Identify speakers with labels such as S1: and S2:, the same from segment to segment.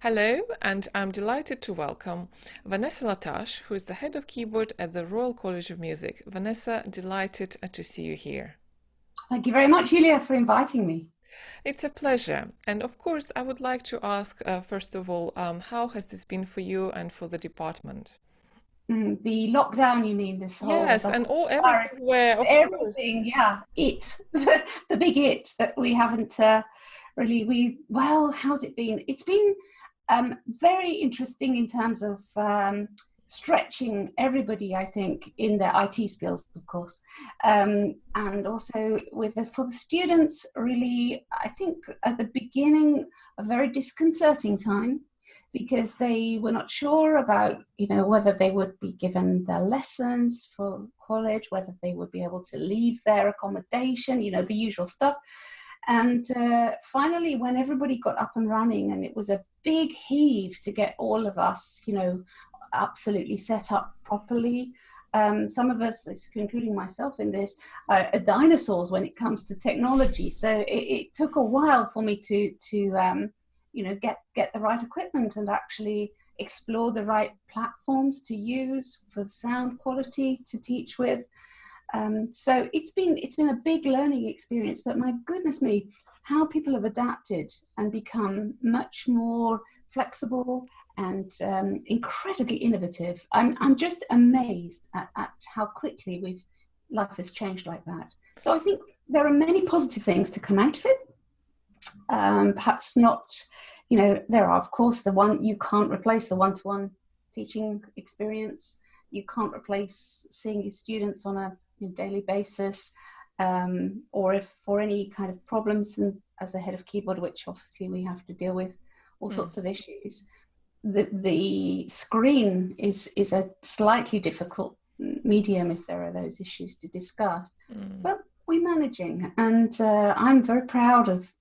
S1: Hello, and I'm delighted to welcome Vanessa Latarche, who is the head of keyboard at the Royal College of Music. Vanessa, delighted to see you here.
S2: Thank you very much, Julia, for inviting me.
S1: It's a pleasure. And of course, I would like to ask, first of all, how has this been for you and for the department?
S2: The lockdown, you mean,
S1: Yes,
S2: the
S1: and all
S2: virus,
S1: everything where, of course.
S2: everything, yeah, the big it that we haven't how's it been? It's been very interesting in terms of stretching everybody, I think, in their IT skills, of course, and also for the students, really, I think at the beginning, a very disconcerting time because they were not sure about, whether they would be given their lessons for college, whether they would be able to leave their accommodation, the usual stuff. And finally, when everybody got up and running, and it was a big heave to get all of us, absolutely set up properly. Some of us, including myself in this, are dinosaurs when it comes to technology. So it took a while for me to get the right equipment and actually explore the right platforms to use for sound quality to teach with. So it's been a big learning experience, but my goodness me, how people have adapted and become much more flexible and incredibly innovative. I'm just amazed at how quickly life has changed like that. So I think there are many positive things to come out of it. Perhaps not, there are, of course, you can't replace the one-to-one teaching experience. You can't replace seeing your students on a daily basis, or if for any kind of problems, and as a head of keyboard, which obviously we have to deal with all sorts of issues. The screen is a slightly difficult medium if there are those issues to discuss, but we're managing, and I'm very proud of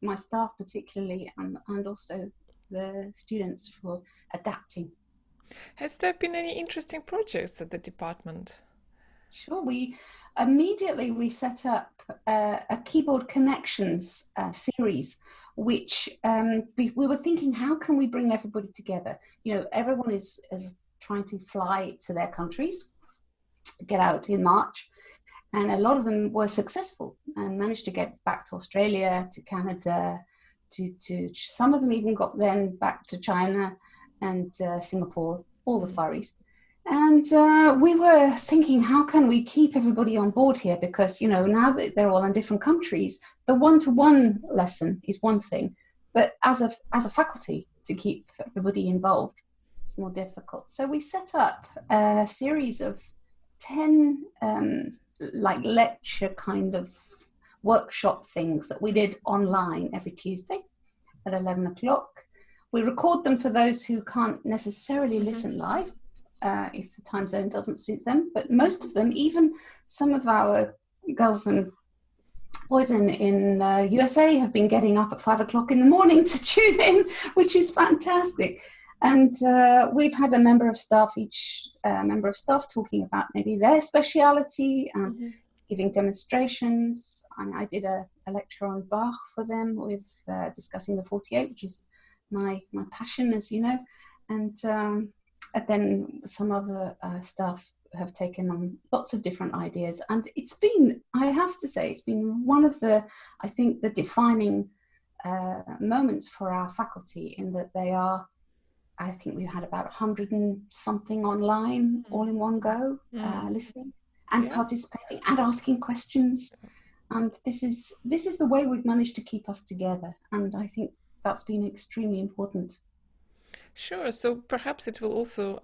S2: my staff particularly, and also the students for adapting.
S1: Has there been any interesting projects at the department?
S2: Sure. We immediately set up a keyboard connections series, which we were thinking, how can we bring everybody together? Everyone is trying to fly to their countries, get out in March, and a lot of them were successful and managed to get back to Australia, to Canada, to some of them even got then back to China and Singapore, all the Far East. And we were thinking, how can we keep everybody on board here? Because, now that they're all in different countries, the one-to-one lesson is one thing. But as a faculty, to keep everybody involved, it's more difficult. So we set up a series of 10 lecture kind of workshop things that we did online every Tuesday at 11 o'clock. We record them for those who can't necessarily listen live, if the time zone doesn't suit them, but most of them, even some of our girls and boys in USA have been getting up at 5 o'clock in the morning to tune in, which is fantastic. And we've had a member of staff talking about maybe their speciality and giving demonstrations. I did a lecture on Bach for them with discussing the 48, which is my passion, as you know. And then some other staff have taken on lots of different ideas. And it's been, I have to say, it's been one of the defining moments for our faculty, in that I think we've had about 100 and something online all in one go, listening and participating and asking questions. And this is the way we've managed to keep us together. And I think that's been extremely important.
S1: Sure. So perhaps it will also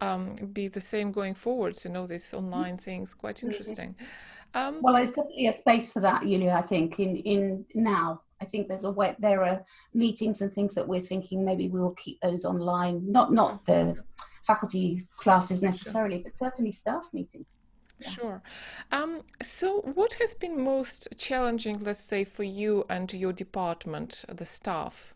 S1: be the same going forwards, this online thing's quite interesting.
S2: Well, there's definitely a space for that, Yulia, I think, in now. I think there are meetings and things that we're thinking maybe we will keep those online, not the faculty classes necessarily, but certainly staff meetings. Yeah.
S1: Sure. So what has been most challenging, let's say, for you and your department, the staff?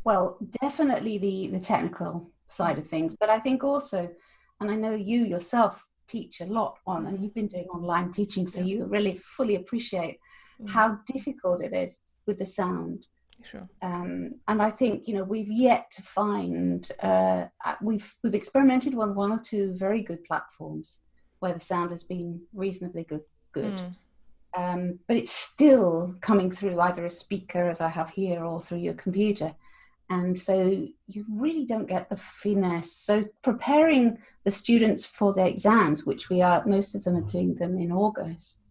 S2: Well, definitely the technical side of things, but I think also, and I know you yourself teach a lot on, and you've been doing online teaching, so you really fully appreciate how difficult it is with the sound.
S1: Sure.
S2: And I think, you know, we've yet to find, we've experimented with one or two very good platforms where the sound has been reasonably good. But it's still coming through either a speaker, as I have here, or through your computer. And so you really don't get the finesse. So preparing the students for their exams, which most of them are doing them in August,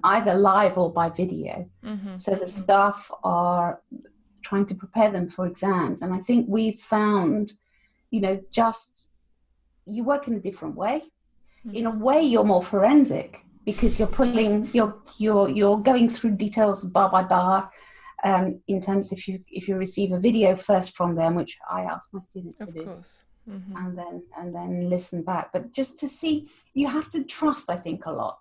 S2: either live or by video. So the staff are trying to prepare them for exams. And I think we've found, you know, you work in a different way. In a way, you're more forensic because you're going through details bar by bar. In terms if you receive a video first from them, which I ask my students to do, of course, and then listen back. But just to see, you have to trust, I think, a lot,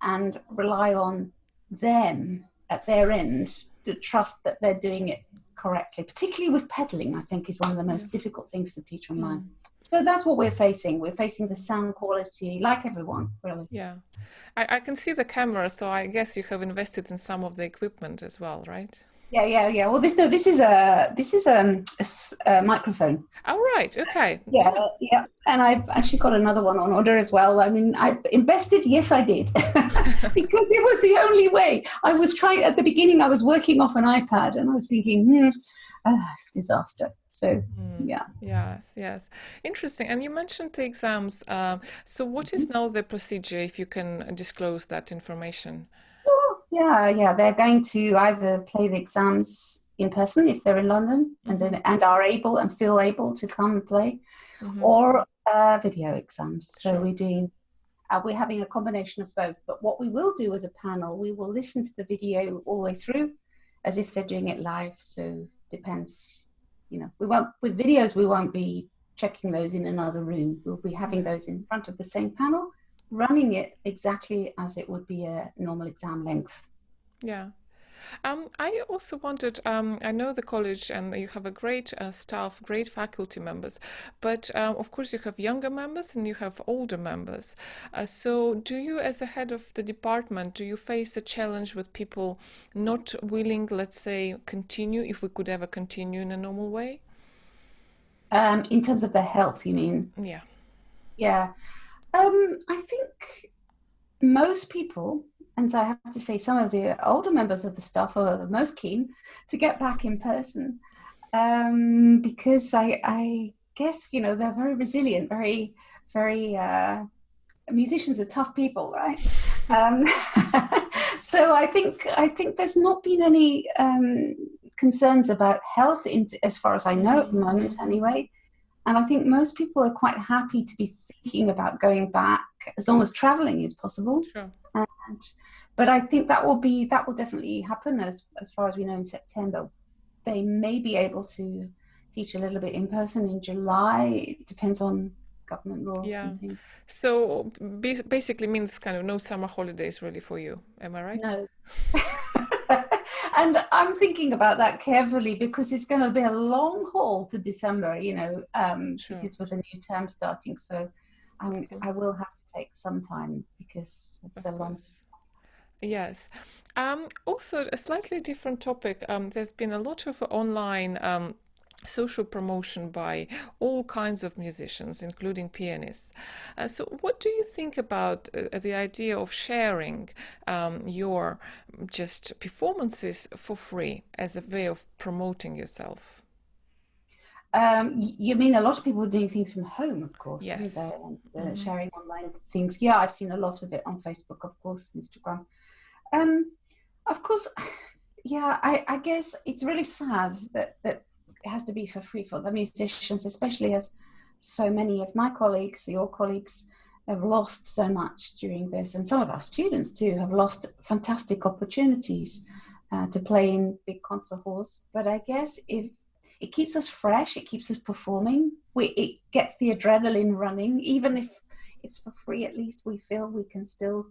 S2: and rely on them at their end to trust that they're doing it correctly. Particularly with pedaling, I think, is one of the most difficult things to teach online. So that's what we're facing. We're facing the sound quality, like everyone, really.
S1: Yeah, I can see the camera, so I guess you have invested in some of the equipment as well, right?
S2: Yeah. Well, this is a microphone.
S1: Oh, right. Okay.
S2: Yeah. And I've actually got another one on order as well. I mean, I've invested. Yes, I did, because it was the only way. I was trying at the beginning. I was working off an iPad, and I was thinking, it's a disaster. So yeah.
S1: Yes. Interesting. And you mentioned the exams. So what is now the procedure, if you can disclose that information?
S2: Yeah. They're going to either play the exams in person if they're in London and are able and feel able to come and play, or video exams. So we're having a combination of both. But what we will do as a panel, we will listen to the video all the way through as if they're doing it live. So depends, you know, with videos, we won't be checking those in another room. We'll be having those in front of the same panel, running it exactly as it would be a normal exam length.
S1: Yeah. I also wondered, I know the college and you have a great staff, great faculty members, but of course you have younger members and you have older members. So do you, as a head of the department, do you face a challenge with people not willing, let's say, continue, if we could ever continue in a normal way?
S2: In terms of their health, you mean?
S1: Yeah.
S2: Yeah. I think most people, and I have to say some of the older members of the staff are the most keen to get back in person, because I guess, you know, they're very resilient, very musicians are tough people, right? So I think there's not been any concerns about health as far as I know at the moment anyway. And I think most people are quite happy to be thinking about going back as long as traveling is possible.
S1: Sure.
S2: But I think that will definitely happen as far as we know in September. They may be able to teach a little bit in person in July. It depends on government rules and things.
S1: So basically means kind of no summer holidays really for you. Am I right?
S2: No. And I'm thinking about that carefully because it's going to be a long haul to December, you know, because with the new term starting. So I will have to take some time because it's a long.
S1: Yes. Also, a slightly different topic. There's been a lot of online social promotion by all kinds of musicians, including pianists. So what do you think about the idea of sharing your just performances for free as a way of promoting yourself?
S2: You mean a lot of people are doing things from home, of course.
S1: Yes.
S2: Sharing online things. Yeah, I've seen a lot of it on Facebook, of course, Instagram. Of course, yeah, I guess it's really sad that it has to be for free for the musicians, especially as so many of my colleagues, your colleagues, have lost so much during this, and some of our students too have lost fantastic opportunities to play in big concert halls. But I guess if it keeps us fresh, it keeps us performing, it gets the adrenaline running, even if it's for free, at least we feel we can still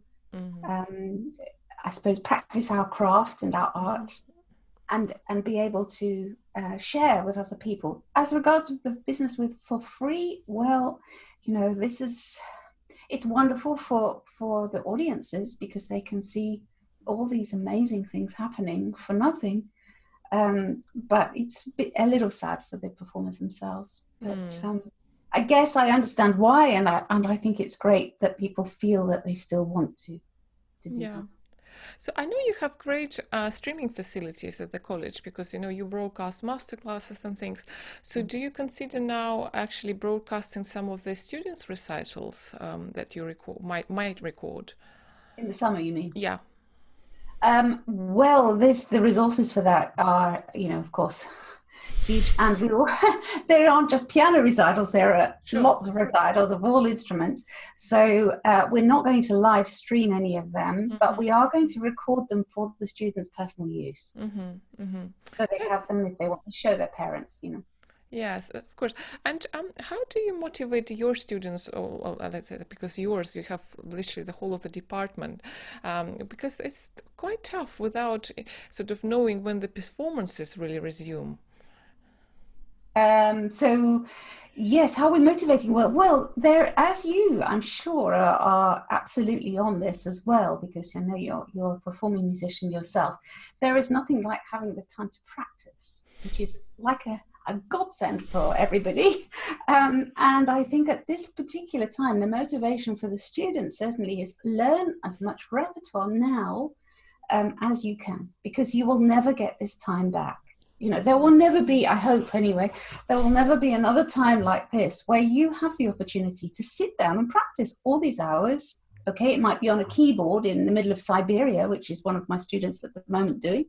S2: I suppose practice our craft and our art and be able to share with other people. As regards the business for free, well, you know, it's wonderful for the audiences because they can see all these amazing things happening for nothing. But it's a little sad for the performers themselves. But
S1: Mm,
S2: I guess I understand why, and I think it's great that people feel that they still want to do
S1: yeah.
S2: that.
S1: So I know you have great streaming facilities at the college because you broadcast masterclasses and things. So do you consider now actually broadcasting some of the students' recitals that you record might record?
S2: In the summer, you mean?
S1: Yeah,
S2: Well, the resources for that are, of course, huge. And there aren't just piano recitals, there are
S1: sure.
S2: lots of recitals of all instruments. So we're not going to live stream any of them, but
S1: Hmm.
S2: we are going to record them for the students' personal use.
S1: Hmm. Hmm.
S2: So they have them if they want to show their parents.
S1: Yes, of course. And how do you motivate your students, or let's say, because you have literally the whole of the department, because it's quite tough without sort of knowing when the performances really resume.
S2: So yes, how are we motivating? Well, there, as you, I'm sure, are absolutely on this as well, because I know you're a performing musician yourself. There is nothing like having the time to practice, which is like a godsend for everybody. And I think at this particular time, the motivation for the students certainly is learn as much repertoire now as you can, because you will never get this time back. There will never be, I hope anyway, there will never be another time like this where you have the opportunity to sit down and practice all these hours. Okay, it might be on a keyboard in the middle of Siberia, which is one of my students at the moment doing,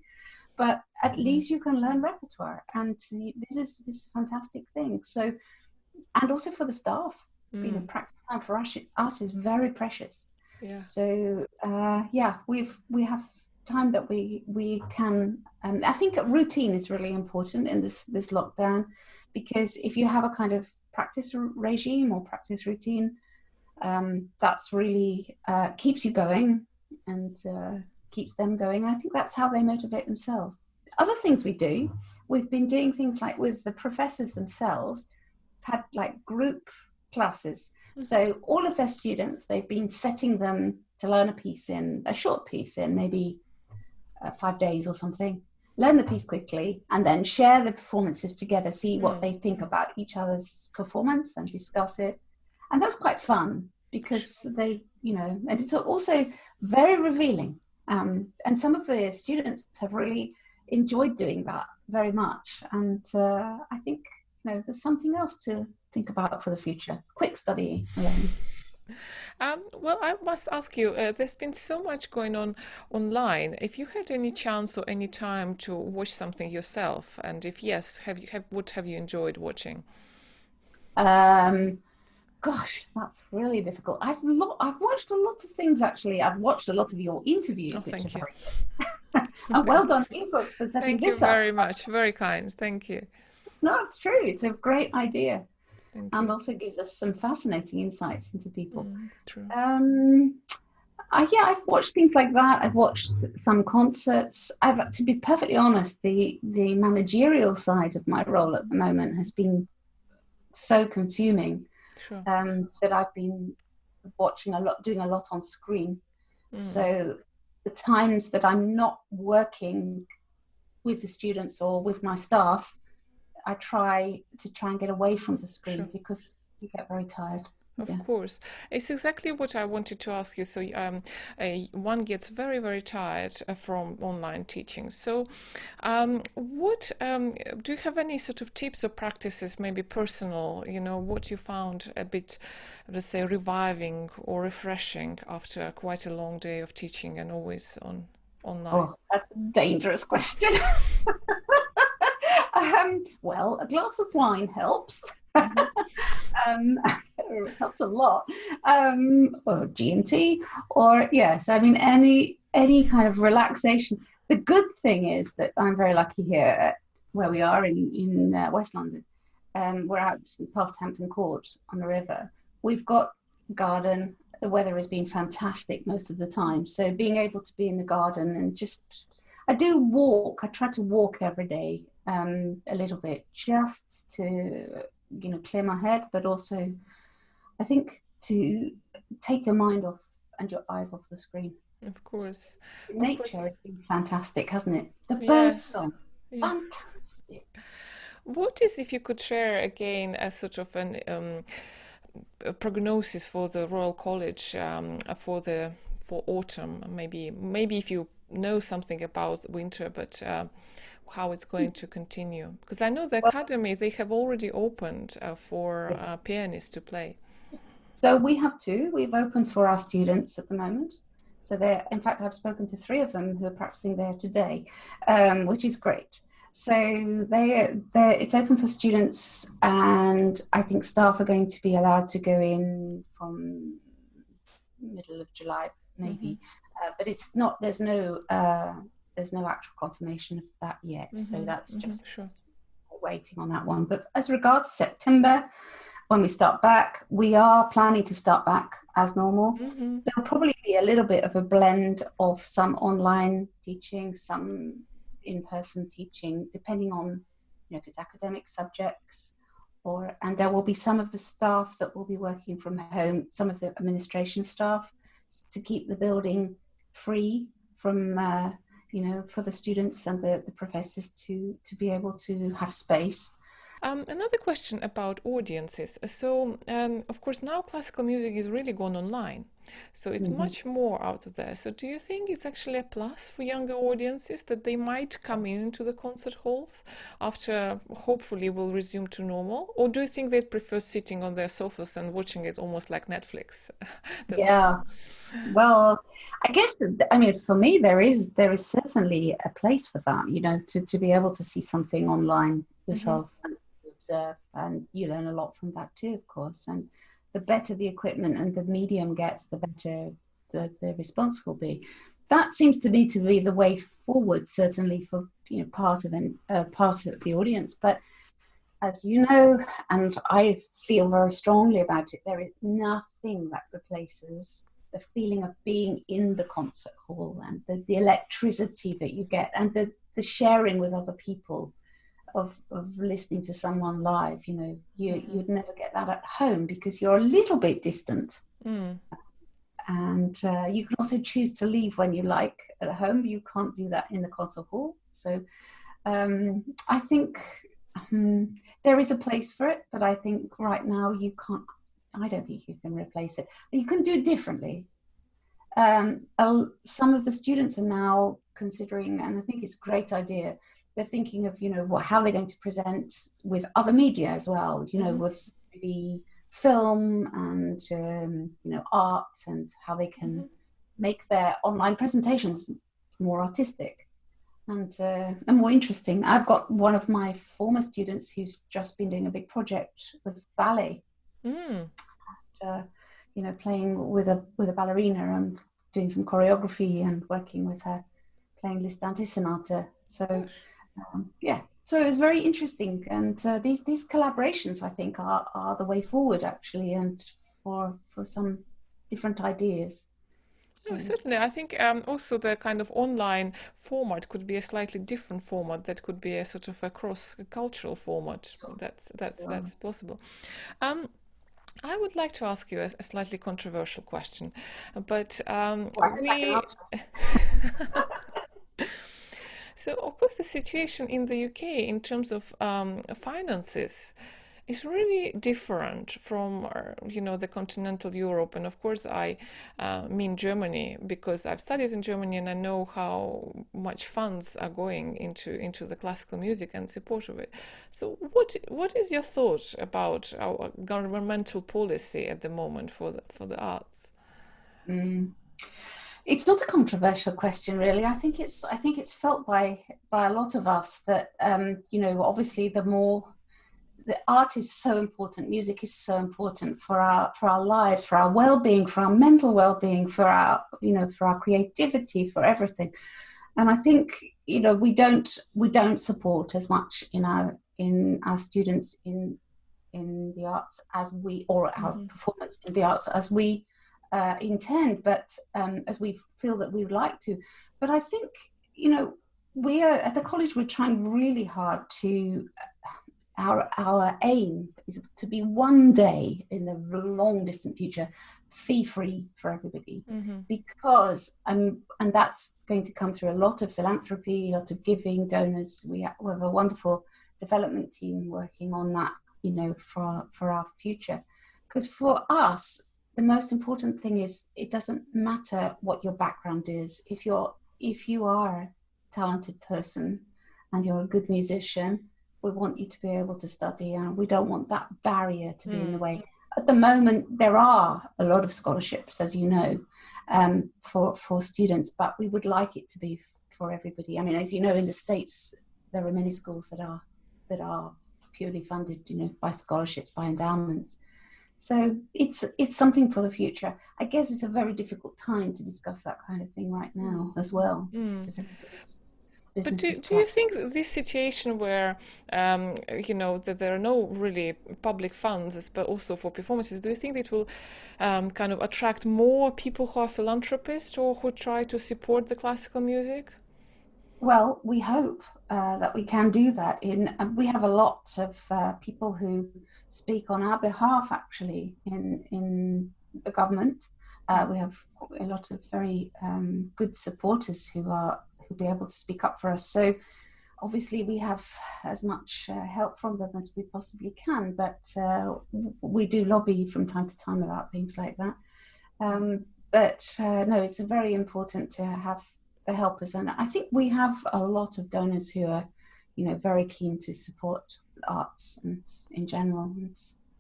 S2: but at least you can learn repertoire, and this is a fantastic thing. So, and also for the staff,
S1: Mm,
S2: practice time for us is very precious.
S1: yeah.
S2: So yeah, we have time that we can. I think routine is really important in this lockdown, because if you have a kind of practice regime or practice routine, that's really keeps you going, and keeps them going. I think that's how they motivate themselves. Other things we've been doing things like with the professors themselves, had like group classes.
S1: Hmm.
S2: So all of their students, they've been setting them to learn a short piece in maybe 5 days or something, learn the piece quickly, and then share the performances together, see what
S1: Mm.
S2: they think about each other's performance and discuss it. And that's quite fun because and it's also very revealing. And some of the students have really enjoyed doing that very much. And I think, there's something else to think about for the future. Quick study learning.
S1: Well, I must ask you, there's been so much going on online. If you had any chance or any time to watch something yourself, and if yes, what have you enjoyed watching?
S2: Um, Gosh, that's really difficult. I've watched a lot of things actually. I've watched a lot of your
S1: Oh,
S2: interviews, which are
S1: thank you.
S2: very good. And well
S1: Thank you.
S2: done you for setting
S1: Thank you
S2: this up.
S1: very much. Very kind. Thank you.
S2: It's true. It's a great idea,
S1: Thank
S2: and
S1: you.
S2: also gives us some fascinating insights into people.
S1: Mm, true.
S2: Um, yeah, I've watched things like that. I've watched some concerts. To be perfectly honest, the managerial side of my role at the moment has been so consuming,
S1: Sure.
S2: that I've been watching a lot, doing a lot on screen.
S1: Mm,
S2: So the times that I'm not working with the students or with my staff, I try and get away from the screen
S1: sure.
S2: because you get very tired.
S1: Of
S2: Yeah.
S1: course. It's exactly what I wanted to ask you. So, one gets very, very tired from online teaching. So, what do you have any sort of tips or practices, maybe personal, what you found a bit, let's say, reviving or refreshing after quite a long day of teaching and always online?
S2: Oh, that's a dangerous question. Well, a glass of wine helps.
S1: Hmm.
S2: um, Helps a lot. Or G&T, or yes, I mean any kind of relaxation. The good thing is that I'm very lucky here where we are in West London. We're out past Hampton Court on the river. We've got garden. The weather has been fantastic most of the time. So being able to be in the garden and just, I do walk. I try to walk every day, a little bit, just to clear my head, but also I think to take your mind off and your eyes off the screen.
S1: Of course. Of course.
S2: Nature has been fantastic, hasn't it? The bird
S1: Yes.
S2: song.
S1: Yeah.
S2: fantastic.
S1: What is, if you could share again, a sort of a prognosis for the Royal College for autumn? Maybe if you know something about winter, but how it's going to continue? Because I know the
S2: Well,
S1: academy, they have already opened for
S2: yes.
S1: pianists to play.
S2: So we have two. We've opened for our students at the moment. So they're, in fact, I've spoken to three of them who are practicing there today, which is great. So it's open for students, and I think staff are going to be allowed to go in from middle of July,
S1: Mm-hmm.
S2: maybe. But it's not. There's no actual confirmation of that yet. So
S1: Mm-hmm.
S2: that's
S1: Mm-hmm.
S2: just
S1: Sure.
S2: waiting on that one. But as regards September, when we start back, we are planning to start back as normal.
S1: Mm-hmm.
S2: There'll probably be a little bit of a blend of some online teaching, some in-person teaching, depending on if it's academic subjects, and there will be some of the staff that will be working from home, some of the administration staff, to keep the building free from for the students and the professors to be able to have space.
S1: Another question about audiences. So, of course, now classical music is really gone online. So it's
S2: Mm-hmm.
S1: much more out there. So do you think it's actually a plus for younger audiences that they might come into the concert halls after hopefully will resume to normal? Or do you think they'd prefer sitting on their sofas and watching it almost like Netflix? That-
S2: Yeah. Well, I guess I mean for me there is certainly a place for that, to be able to see something online
S1: Mhm,
S2: yourself and observe, and you learn a lot from that too, of course. And the better the equipment and the medium gets, the better the response will be. That seems to me to be the way forward, certainly for part of the audience. But as you know, and I feel very strongly about it, there is nothing that replaces the feeling of being in the concert hall and the electricity that you get, and the sharing with other people of listening to someone live.
S1: mhm,
S2: You'd never get that at home because you're a little bit distant.
S1: mm.
S2: And you can also choose to leave when you like at home. You can't do that in the concert hall. So I think there is a place for it, but I think right now you can't. I don't think you can replace it. You can do it differently. Some of the students are now considering, and I think it's a great idea. They're thinking of, how they're going to present with other media as well.
S1: Mhm,
S2: With maybe film and art, and how they can
S1: mhm.
S2: make their online presentations more artistic and more interesting. I've got one of my former students who's just been doing a big project with ballet,
S1: Mm.
S2: uh, playing with a ballerina and doing some choreography and working with her, playing Liszt Sonata. So
S1: Gosh.
S2: yeah, so it was very interesting, and these collaborations I think are the way forward actually, and for some different ideas.
S1: No,
S2: So
S1: certainly. I think also the kind of online format could be a slightly different format. That could be a sort of a cross-cultural format. That's possible. Um, I would like to ask you a slightly controversial question, but
S2: I hope I can
S1: we.
S2: answer.
S1: So, of course, the situation in the UK in terms of finances is really different from, the continental Europe. And of course, I mean Germany because I've studied in Germany and I know how much funds are going into the classical music and support of it. So, what is your thought about our governmental policy at the moment for the arts?
S2: Mm. It's not a controversial question, really. I think it's felt by a lot of us that obviously the art is so important, music is so important for our lives, for our well-being, for our mental well-being, for our creativity, for everything. And I think we don't support as much in our students in the arts as we, or our
S1: Hmm.
S2: performance in the arts as we intend, but as we feel that we would like to. But I think, we are at the college, we're trying really hard to, our aim is to be one day in the long distant future fee-free for everybody,
S1: Mm-hmm.
S2: because and that's going to come through a lot of philanthropy, a lot of giving, donors. We have a wonderful development team working on that, for our future. Because for us, the most important thing is, it doesn't matter what your background is. If you are a talented person and you're a good musician, we want you to be able to study, and we don't want that barrier to be in the way. At the moment, there are a lot of scholarships, as you know, for students, but we would like it to be for everybody. I mean, as you know, in the States, there are many schools that are purely funded, by scholarships, by endowments. So it's something for the future. I guess it's a very difficult time to discuss that kind of thing right now as well, because of everybody's
S1: But
S2: business is
S1: do you
S2: tough.
S1: think that this situation where, that there are no really public funds, but also for performances, do you think it will kind of attract more people who are philanthropists or who try to support the classical music?
S2: Well, we hope that we can do that. We have a lot of people who speak on our behalf, actually, in the government. We have a lot of very good supporters who be able to speak up for us. So obviously, we have as much help from them as we possibly can, but we do lobby from time to time about things like that. But no, it's very important to have the helpers, and I think we have a lot of donors who are, very keen to support arts and in general, and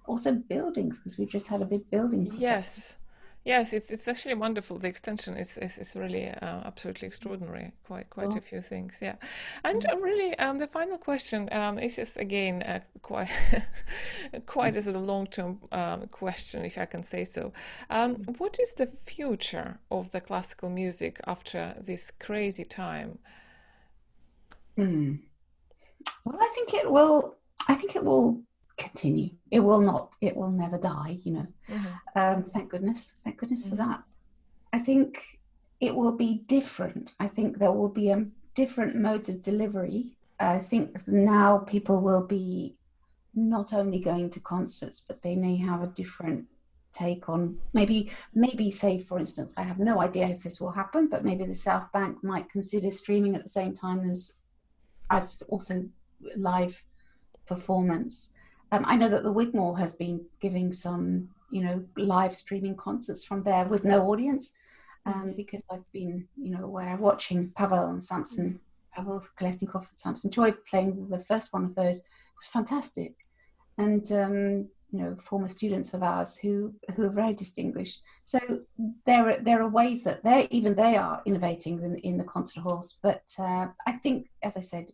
S2: also buildings, because we've just had a big building project.
S1: Yes. Yes, it's actually wonderful. The extension is really absolutely extraordinary. Quite a
S2: So,
S1: few things, yeah. And really, the final question is just again quite quite a sort of long-term question, if I can say so. What is the future of the classical music after this crazy time?
S2: hmm. Well, I think it will. I think it will continue. It will not. It will never die.
S1: Hmm.
S2: Thank goodness. Thank goodness for
S1: Hmm.
S2: that. I think it will be different. I think there will be different modes of delivery. I think now people will be not only going to concerts, but they may have a different take on, maybe say, for instance, I have no idea if this will happen, but maybe the South Bank might consider streaming at the same time as also live performance. I know that the Wigmore has been giving some, live streaming concerts from there with no audience,
S1: Hmm.
S2: because I've been, aware, watching Pavel Kolesnikov and Samson Joy playing the first one of those. It was fantastic. And former students of ours who are very distinguished. So there are ways that they are innovating in the concert halls. But I think, as I said,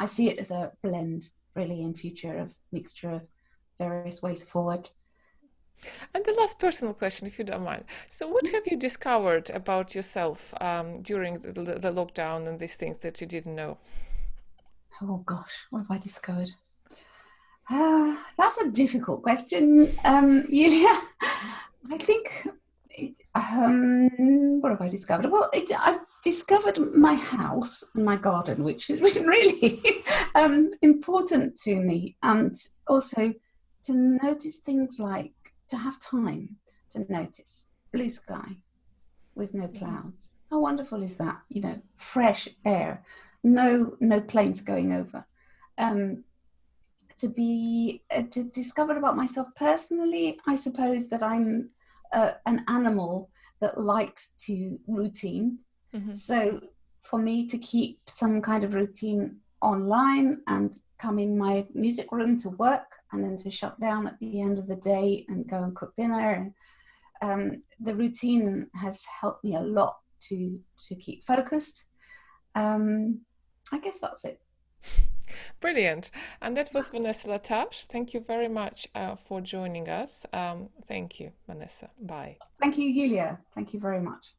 S2: I see it as a blend, really, in future, of mixture of various ways forward.
S1: And the last personal question, if you don't mind. So, what have you discovered about yourself during the lockdown and these things that you didn't know?
S2: Oh gosh, what have I discovered? That's a difficult question, Yulia. I think, what have I discovered? Well, I've discovered my house and my garden, which has been really important to me, and also to notice things like, to have time to notice blue sky with no
S1: Mhm.
S2: clouds. How wonderful is that? Fresh air, no planes going over. Um, to discover about myself personally, I suppose that I'm an animal that likes to routine.
S1: Mhm.
S2: So for me to keep some kind of routine online and come in my music room to work, and then to shut down at the end of the day and go and cook dinner, the routine has helped me a lot to keep focused. um, I guess that's it.
S1: Brilliant. And that was Vanessa Latarche. Thank you very much for joining us. Thank you, Vanessa. Bye.
S2: Thank you, Yulia. Thank you very much.